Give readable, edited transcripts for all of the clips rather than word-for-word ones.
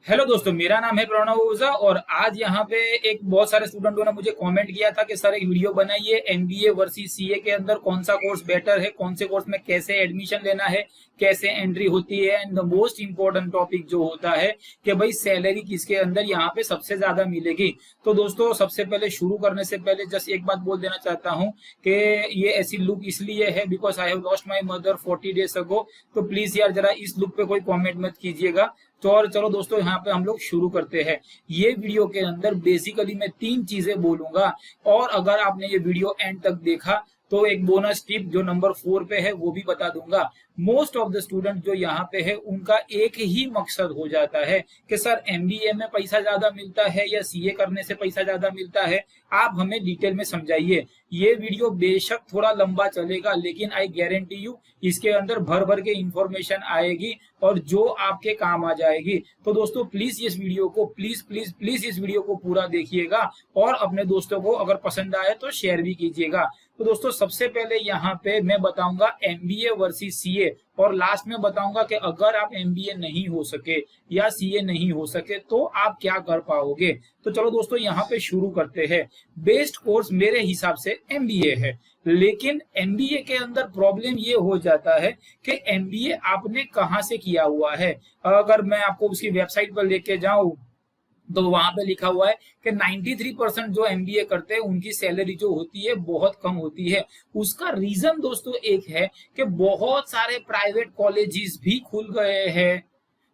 Hello दोस्तों, मेरा नाम है प्रणव ओझा और आज यहाँ पे एक बहुत सारे स्टूडेंटों ने मुझे कमेंट किया था कि सर एक वीडियो बनाइए एमबीए वर्सेस सीए के अंदर कौन सा कोर्स बेटर है, कौन से कोर्स में कैसे एडमिशन लेना है, कैसे एंट्री होती है and the most important topic जो होता है कि भाई सैलरी किसके अंदर यहाँ पे सबसे ज्यादा मिलेगी। तो दोस्तों सबसे पहले शुरू करने से पहले जस्ट एक बात बोल देना चाहता हूँ कि ये ऐसी लुक इसलिए है because I have lost my mother 40 days ago. तो प्लीज यार जरा इस लुक पे कोई कॉमेंट मत कीजिएगा। तो और चलो दोस्तों यहाँ पे हम लोग शुरू करते हैं। ये वीडियो के अंदर बेसिकली मैं 3 चीजें बोलूंगा और अगर आपने ये वीडियो एंड तक देखा तो एक बोनस टिप जो नंबर 4 पे है वो भी बता दूंगा। मोस्ट ऑफ द स्टूडेंट जो यहाँ पे है उनका एक ही मकसद हो जाता है कि सर एमबीए में पैसा ज्यादा मिलता है या सीए करने से पैसा ज्यादा मिलता है, आप हमें डिटेल में समझाइए। ये वीडियो बेशक थोड़ा लंबा चलेगा लेकिन आई गारंटी यू इसके अंदर भर भर के इंफॉर्मेशन आएगी और जो आपके काम आ जाएगी। तो दोस्तों प्लीज इस वीडियो को प्लीज इस वीडियो को पूरा देखिएगा और अपने दोस्तों को अगर पसंद आए तो शेयर भी कीजिएगा। तो दोस्तों सबसे पहले यहाँ पे मैं बताऊंगा एमबीए वर्सेस सीए और लास्ट में बताऊंगा कि अगर आप एमबीए नहीं हो सके या सीए नहीं हो सके तो आप क्या कर पाओगे। तो चलो दोस्तों यहाँ पे शुरू करते हैं। बेस्ट कोर्स मेरे हिसाब से एमबीए है, लेकिन एमबीए के अंदर प्रॉब्लम ये हो जाता है कि एमबीए आपने कहाँ से किया हुआ है। अगर मैं आपको उसकी वेबसाइट पर लेके जाऊं तो वहां पे लिखा हुआ है कि 93% जो एमबीए करते हैं उनकी सैलरी जो होती है बहुत कम होती है। उसका रीजन दोस्तों एक है कि बहुत सारे प्राइवेट कॉलेजेस भी खुल गए हैं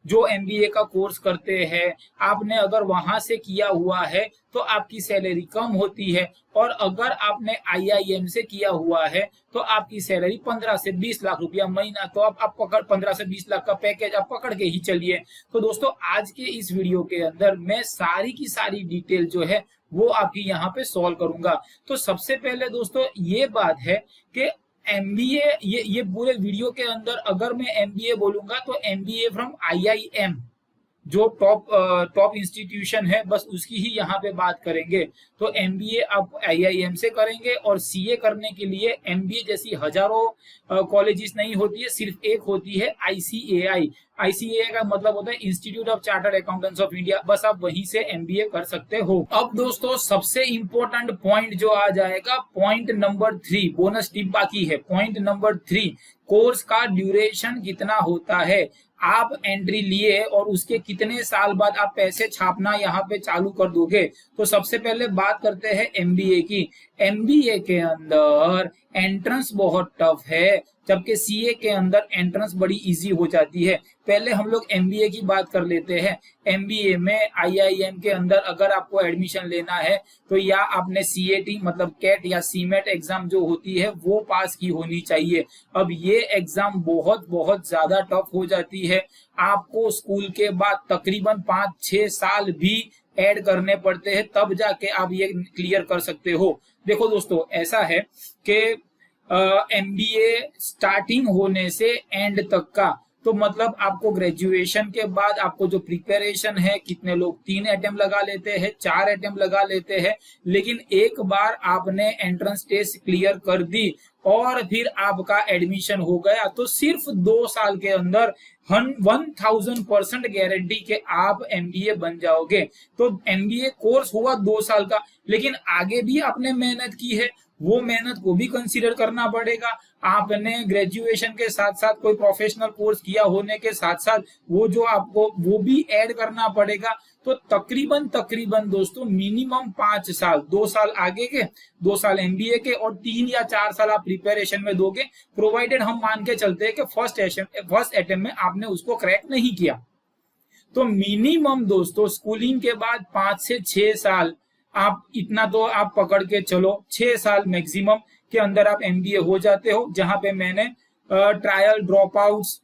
जो एमबीए का कोर्स करते हैं। आपने अगर वहां से किया हुआ है तो आपकी सैलरी कम होती है और अगर आपने आईआईएम से किया हुआ है तो आपकी सैलरी 15 से 20 लाख रुपया महीना। तो आप पकड़ 15 से 20 लाख का पैकेज आप पकड़ के ही चलिए। तो दोस्तों आज के इस वीडियो के अंदर मैं सारी की सारी डिटेल जो है वो आपकी यहाँ पे सॉल्व करूंगा। तो सबसे पहले दोस्तों ये बात है कि एमबीए ये पूरे वीडियो के अंदर अगर मैं एमबीए बोलूंगा तो एमबीए फ्रॉम आईआईएम जो टॉप इंस्टीट्यूशन है बस उसकी ही यहाँ पे बात करेंगे। तो एमबीए आप आईआईएम से करेंगे और सीए करने के लिए एमबीए जैसी हजारों कॉलेजेस नहीं होती है, सिर्फ एक होती है आईसीएआई। आईसीएआई का मतलब होता है institute of chartered accountants of India, बस आप वहीं से एमबीए कर सकते हो। अब दोस्तों सबसे इंपॉर्टेंट पॉइंट जो आ जाएगा पॉइंट नंबर 3, बोनस टिप बाकी है। पॉइंट नंबर 3, कोर्स का ड्यूरेशन कितना होता है। आप एंट्री लिए और उसके कितने साल बाद आप पैसे छापना यहाँ पे चालू कर दोगे। तो सबसे पहले बात करते हैं एमबीए की। एमबीए के अंदर एंट्रेंस बहुत टफ है जबकि सीए के अंदर एंट्रेंस बड़ी इजी हो जाती है। पहले हम लोग एमबीए की बात कर लेते हैं। एमबीए में आईआईएम के अंदर अगर आपको एडमिशन लेना है तो या आपने सीएटी मतलब कैट या सीमेट एग्जाम जो होती है वो पास की होनी चाहिए। अब ये एग्जाम बहुत बहुत ज्यादा टफ हो जाती है। आपको स्कूल के बाद तकरीबन 5-6 साल भी ऐड करने पड़ते हैं तब जाके आप ये क्लियर कर सकते हो। देखो दोस्तों ऐसा है कि एमबीए स्टार्टिंग होने से एंड तक का तो मतलब आपको ग्रेजुएशन के बाद आपको जो प्रिपरेशन है, कितने लोग 3 अटेम्प्ट लगा लेते हैं, 4 अटेम्प्ट लगा लेते हैं, लेकिन एक बार आपने एंट्रेंस टेस्ट क्लियर कर दी और फिर आपका एडमिशन हो गया तो सिर्फ 2 साल के अंदर 1000% गारंटी के आप एमबीए बन जाओगे। तो एमबीए कोर्स हुआ 2 साल का, लेकिन आगे भी आपने मेहनत की है, वो मेहनत को भी कंसीडर करना पड़ेगा। आपने ग्रेजुएशन के साथ साथ कोई प्रोफेशनल कोर्स किया होने के साथ साथ वो जो आपको वो भी ऐड करना पड़ेगा। तो तकरीबन दोस्तों मिनिमम 5 साल, 2 साल आगे के, 2 साल एमबीए के और 3 या 4 साल आप प्रिपरेशन में दोगे, प्रोवाइडेड हम मान के चलते हैं कि फर्स्ट अटेम्प्ट में आपने उसको क्रैक नहीं किया। तो मिनिमम दोस्तों स्कूलिंग के बाद 5 से 6 साल आप इतना तो आप पकड़ के चलो, 6 साल मैक्सिमम के अंदर आप एमबीए हो जाते हो। जहां पे मैंने ट्रायल ड्रॉप आउट्स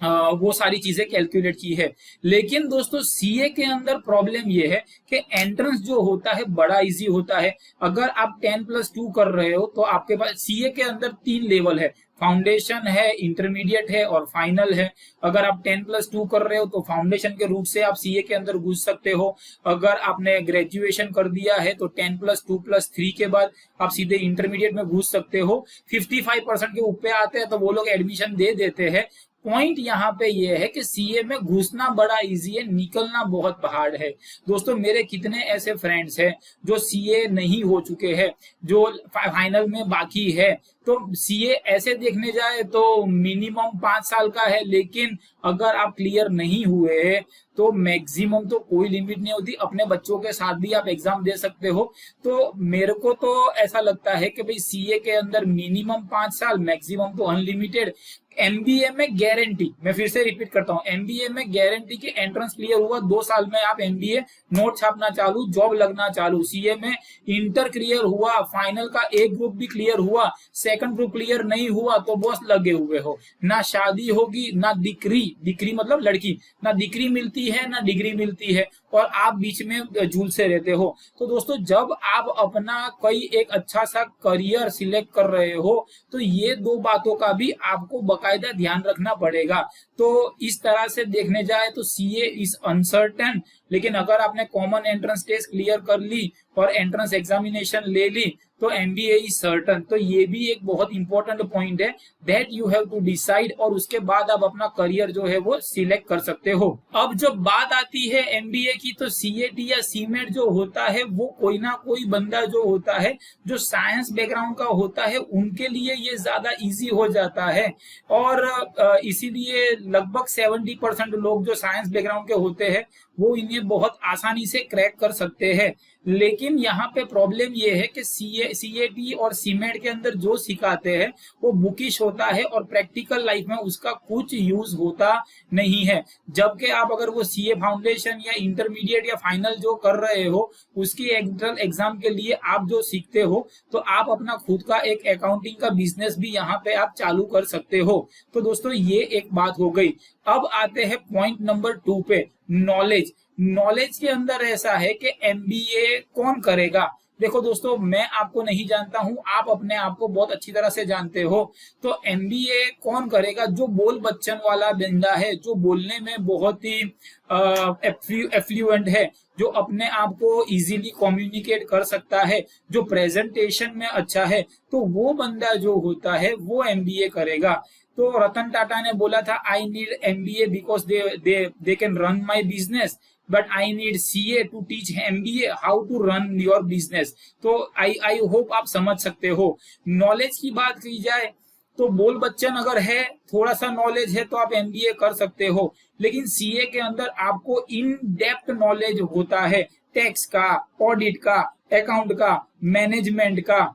वो सारी चीजें कैलकुलेट की है। लेकिन दोस्तों सीए के अंदर प्रॉब्लम ये है कि एंट्रेंस जो होता है बड़ा इजी होता है। अगर आप 10+2 कर रहे हो तो आपके पास सीए के अंदर 3 लेवल है, फाउंडेशन है, इंटरमीडिएट है और फाइनल है। अगर आप 10+2 कर रहे हो तो फाउंडेशन के रूट से आप सीए के अंदर घुस सकते हो। अगर आपने ग्रेजुएशन कर दिया है तो 10+2+3 के बाद आप सीधे इंटरमीडिएट में घुस सकते हो। 55% के ऊपर आते हैं तो वो लोग एडमिशन दे देते हैं। पॉइंट यहाँ पे ये है कि सीए में घुसना बड़ा इजी है, निकलना बहुत हार्ड है। दोस्तों मेरे कितने ऐसे फ्रेंड्स हैं जो सीए नहीं हो चुके हैं, जो फाइनल में बाकी है। तो सीए ऐसे देखने जाए तो मिनिमम 5 साल का है, लेकिन अगर आप क्लियर नहीं हुए तो मैक्सिमम तो कोई लिमिट नहीं होती, अपने बच्चों के साथ भी आप एग्जाम दे सकते हो। तो मेरे को तो ऐसा लगता है कि भाई सीए के अंदर मिनिमम 5 साल, मैक्सिमम तो अनलिमिटेड। एमबीए में गारंटी, मैं फिर से रिपीट करता हूं, एमबीए में गारंटी कि एंट्रेंस क्लियर हुआ 2 साल में आप एमबीए नोट छापना चालू, जॉब लगना चालू। सीए में इंटर क्लियर हुआ, फाइनल का एक ग्रुप भी क्लियर हुआ, सेकंड ग्रुप क्लियर नहीं हुआ तो बस लगे हुए हो। ना शादी होगी, ना डिग्री मतलब लड़की, ना डिग्री मिलती है ना डिग्री मिलती है, और आप बीच में झूलते रहते हो। तो दोस्तों जब आप अपना कोई एक अच्छा सा करियर सिलेक्ट कर रहे हो तो ये दो बातों का भी आपको बकायदा ध्यान रखना पड़ेगा। तो इस तरह से देखने जाए तो सीए इज अनसर्टेन, लेकिन अगर आपने कॉमन एंट्रेंस टेस्ट क्लियर कर ली और एंट्रेंस एग्जामिनेशन ले ली तो एमबीए इज सर्टन। तो ये भी एक बहुत इंपॉर्टेंट पॉइंट है that you have to decide, और उसके बाद आप अपना करियर जो है वो सिलेक्ट कर सकते हो। अब जब बात आती है एमबीए की, तो सीएटी या सीमेट जो होता है वो कोई ना कोई बंदा जो होता है जो साइंस बैकग्राउंड का होता है उनके लिए ये ज्यादा इजी हो जाता है, और इसीलिए लगभग 70% लोग जो साइंस बैकग्राउंड के होते हैं वो इन्हें बहुत आसानी से क्रैक कर सकते हैं। लेकिन यहाँ पे प्रॉब्लम ये है कि सीएटी और सीमेट के अंदर जो सिखाते हैं वो बुकिश होता है और प्रैक्टिकल लाइफ में उसका कुछ यूज होता नहीं है। जबकि आप अगर वो सीए फाउंडेशन या इंटरमीडिएट या फाइनल जो कर रहे हो उसकी एग्जाम के लिए आप जो सीखते हो, तो आप अपना खुद का एक अकाउंटिंग का बिजनेस भी यहाँ पे आप चालू कर सकते हो। तो दोस्तों ये एक बात हो गई। अब आते हैं पॉइंट नंबर 2 पे, नॉलेज। नॉलेज के अंदर ऐसा है कि एमबीए कौन करेगा। देखो दोस्तों मैं आपको नहीं जानता हूं, आप अपने आप को बहुत अच्छी तरह से जानते हो। तो एमबीए कौन करेगा? जो बोल बच्चन वाला बंदा है, जो बोलने में बहुत ही एफ्लुएंट है, जो अपने आप को इजीली कम्युनिकेट कर सकता है, जो प्रेजेंटेशन में अच्छा है, तो वो बंदा जो होता है वो एमबीए करेगा। तो रतन टाटा ने बोला था I need MBA because they can run my business, but I need CA to teach MBA how to run your business. तो आई होप आप समझ सकते हो। नॉलेज की बात की जाए तो बोल बच्चन अगर है, थोड़ा सा नॉलेज है तो आप एमबीए कर सकते हो, लेकिन सीए के अंदर आपको इन डेप्थ नॉलेज होता है, टैक्स का, ऑडिट का, अकाउंट का, मैनेजमेंट का,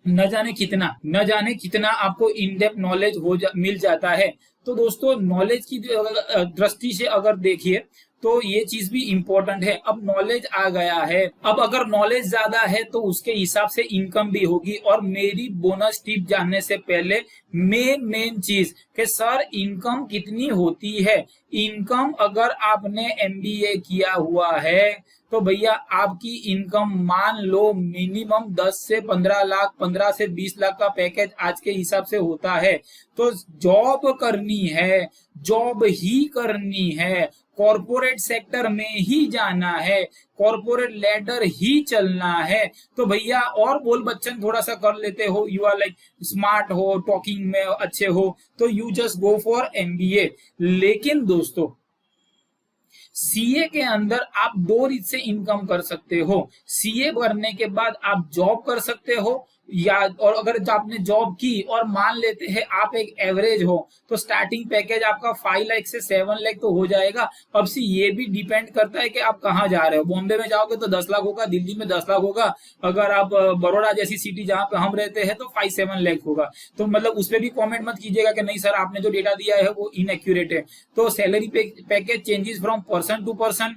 न जाने कितना आपको इन डेप्थ नॉलेज मिल जाता है। तो दोस्तों नॉलेज की दृष्टि से अगर देखिए तो ये चीज भी इंपॉर्टेंट है। अब नॉलेज आ गया है, अब अगर नॉलेज ज्यादा है तो उसके हिसाब से इनकम भी होगी। और मेरी बोनस टिप जानने से पहले मेन चीज कि सर इनकम कितनी होती है। इनकम अगर आपने एमबीए किया हुआ है तो भैया आपकी इनकम मान लो मिनिमम 10 से 15 लाख, 15 से 20 लाख का पैकेज आज के हिसाब से होता है। तो जॉब करनी है, जॉब ही करनी है, कॉर्पोरेट सेक्टर में ही जाना है, कॉर्पोरेट लैडर ही चलना है, तो भैया और बोल बच्चन थोड़ा सा कर लेते हो, यू आर लाइक स्मार्ट हो, टॉकिंग में अच्छे हो, तो you just go for MBA. लेकिन दोस्तों सीए के अंदर आप 2 रीत से इनकम कर सकते हो। सीए करने के बाद आप जॉब कर सकते हो, या और अगर आपने जॉब की और मान लेते हैं आप एक एवरेज हो तो स्टार्टिंग पैकेज आपका 5 लाख से 7 लाख तो हो जाएगा। अब से ये भी डिपेंड करता है कि आप कहाँ जा रहे हो। बॉम्बे में जाओगे तो 10 लाख होगा, दिल्ली में 10 लाख होगा, अगर आप बड़ौदा जैसी सिटी जहां पे हम रहते हैं तो 5-7 लाख होगा। तो मतलब उस पर भी कॉमेंट मत कीजिएगा कि नहीं सर आपने जो डेटा दिया है वो इनएक्यूरेट है। तो salary package changes from person to person,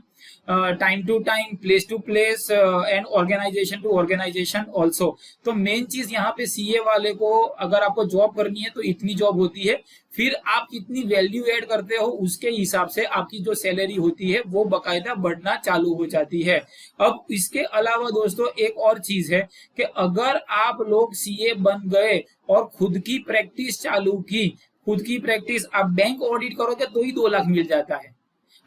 time to time, place to place and organization to organization also. तो मेन चीज यहाँ पे सीए वाले को अगर आपको जॉब करनी है तो इतनी जॉब होती है, फिर आप कितनी वैल्यू ऐड करते हो उसके हिसाब से आपकी जो सैलरी होती है वो बकायदा बढ़ना चालू हो जाती है। अब इसके अलावा दोस्तों एक और चीज है कि अगर आप लोग सीए बन गए और खुद की प्रैक्टिस चालू की, खुद की प्रैक्टिस, आप बैंक ऑडिट करोगे तो ही 2 लाख मिल जाता है।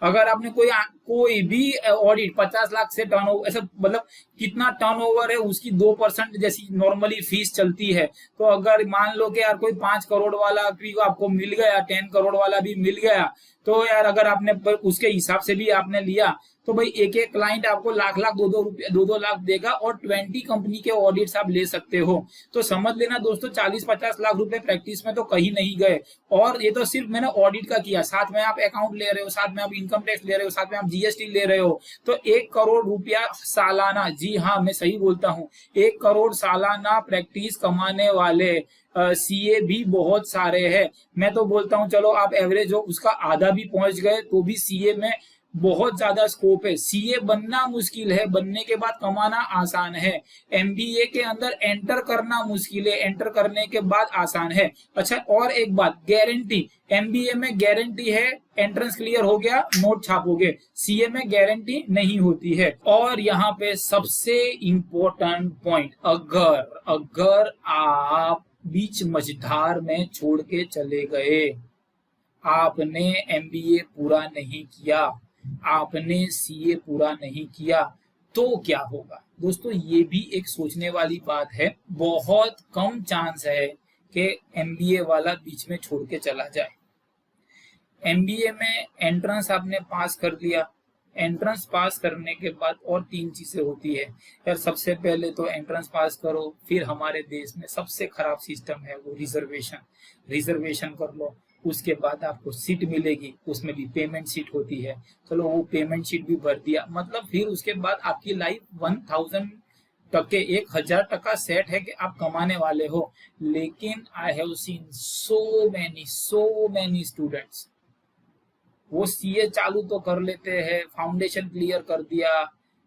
अगर आपने कोई भी ऑडिट 50 लाख से टर्नओवर, ऐसा मतलब कितना टर्नओवर है उसकी 2% जैसी नॉर्मली फीस चलती है। तो अगर मान लो कि यार कोई 5 करोड़ वाला भी आपको मिल गया, 10 करोड़ वाला भी मिल गया, तो यार अगर आपने उसके हिसाब से भी आपने लिया तो भाई एक एक क्लाइंट आपको लाख लाख 2-2 लाख देगा और 20 कंपनी के ऑडिट्स आप ले सकते हो। तो समझ लेना दोस्तों 40-50 लाख रुपए प्रैक्टिस में तो कहीं नहीं गए। और ये तो सिर्फ मैंने ऑडिट का किया, साथ में आप अकाउंट ले रहे हो, साथ में आप इनकम टैक्स ले रहे हो, साथ में आप जीएसटी ले रहे हो, तो 1 करोड़ रुपया सालाना, जी हाँ मैं सही बोलता हूँ, 1 करोड़ सालाना प्रैक्टिस कमाने वाले सीए भी बहुत सारे हैं। मैं तो बोलता हूँ चलो आप एवरेज हो उसका आधा भी पहुंच गए तो भी सीए में बहुत ज्यादा स्कोप है। सीए बनना मुश्किल है, बनने के बाद कमाना आसान है। एमबीए के अंदर एंटर करना मुश्किल है, एंटर करने के बाद आसान है। अच्छा और एक बात, गारंटी, एमबीए में गारंटी है एंट्रेंस क्लियर हो गया नोट छापोगे, सीए में गारंटी नहीं होती है। और यहाँ पे सबसे इंपॉर्टेंट पॉइंट, अगर आप बीच मझधार में छोड़ के चले गए, आपने एमबीए पूरा नहीं किया, आपने सीए पूरा नहीं किया, तो क्या होगा दोस्तों, ये भी एक सोचने वाली बात है। बहुत कम चांस है कि एमबीए वाला बीच में छोड़ के चला जाए। एमबीए में एंट्रेंस आपने पास कर दिया, एंट्रेंस पास करने के बाद और 3 चीजें होती है यार। सबसे पहले तो एंट्रेंस पास करो, फिर हमारे देश में सबसे खराब सिस्टम है वो रिजर्वेशन कर लो, उसके बाद आपको सीट मिलेगी, उसमें भी पेमेंट सीट होती है, चलो वो पेमेंट सीट भी भर दिया, मतलब फिर उसके बाद आपकी लाइफ 1000% सेट है कि आप कमाने वाले हो। लेकिन I have seen so many students, वो सीए चालू तो कर लेते हैं, फाउंडेशन क्लियर कर दिया,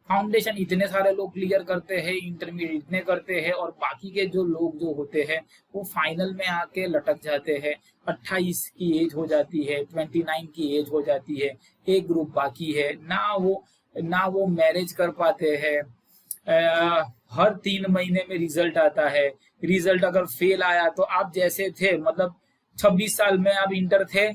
फाउंडेशन इतने सारे लोग क्लियर करते हैं, इंटरमीडिएट इतने करते हैं, और बाकी के जो लोग जो होते हैं वो फाइनल में आके लटक जाते हैं। 28 की एज हो जाती है, 29 की एज हो जाती है, एक ग्रुप बाकी है, ना वो मैरिज कर पाते हैं। हर 3 महीने में रिजल्ट आता है, रिजल्ट अगर फेल आया तो आप जैसे थे, मतलब 26 साल में आप इंटर थे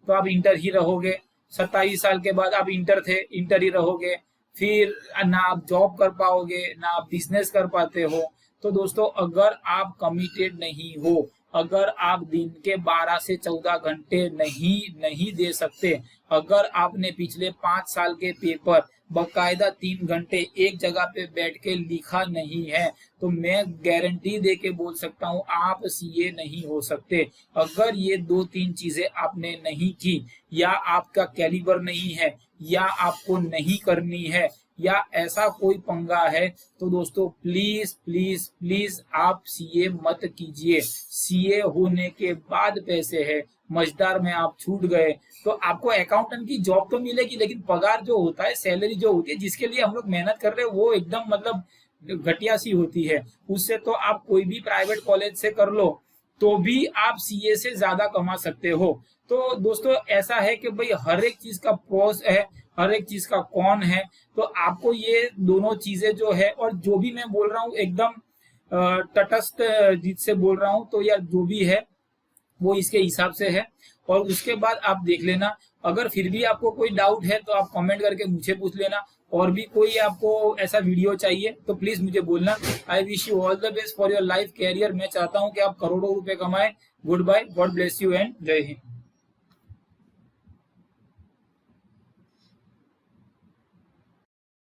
तो आप इंटर ही रहोगे, 27 साल के बाद आप इंटर थे, इंटर ही रहोगे, फिर ना आप जॉब कर पाओगे ना आप बिजनेस कर पाते हो। तो दोस्तों अगर आप कमिटेड नहीं हो, अगर आप दिन के 12 से 14 घंटे नहीं दे सकते, अगर आपने पिछले 5 साल के पेपर बकायदा 3 घंटे एक जगह पे बैठ के लिखा नहीं है, तो मैं गारंटी दे के बोल सकता हूँ आप सीए नहीं हो सकते। अगर ये 2-3 चीजें आपने नहीं की, या आपका कैलिबर नहीं है, या आपको नहीं करनी है, या ऐसा कोई पंगा है, तो दोस्तों प्लीज आप सीए मत कीजिए। सीए होने के बाद पैसे है, मझदार में आप छूट गए तो आपको अकाउंटेंट की जॉब तो मिलेगी, लेकिन पगार जो होता है, सैलरी जो होती है जिसके लिए हम लोग मेहनत कर रहे हैं, वो एकदम मतलब घटिया सी होती है। उससे तो आप कोई भी प्राइवेट कॉलेज से कर लो तो भी आप सीए से ज्यादा कमा सकते हो। तो दोस्तों ऐसा है कि भाई हर एक चीज का प्रोस है, हर एक चीज का कौन है, तो आपको ये दोनों चीजें जो है, और जो भी मैं बोल रहा हूँ एकदम तटस्थ जिससे बोल रहा हूँ, तो यार जो भी है वो इसके हिसाब से है। और उसके बाद आप देख लेना, अगर फिर भी आपको कोई डाउट है तो आप कमेंट करके मुझे पूछ लेना, और भी कोई आपको ऐसा वीडियो चाहिए तो प्लीज मुझे बोलना। I wish you all the best for your life career. मैं चाहता हूँ कि आप करोड़ों रुपए कमाएं। Good bye, God bless you and जय हिंद।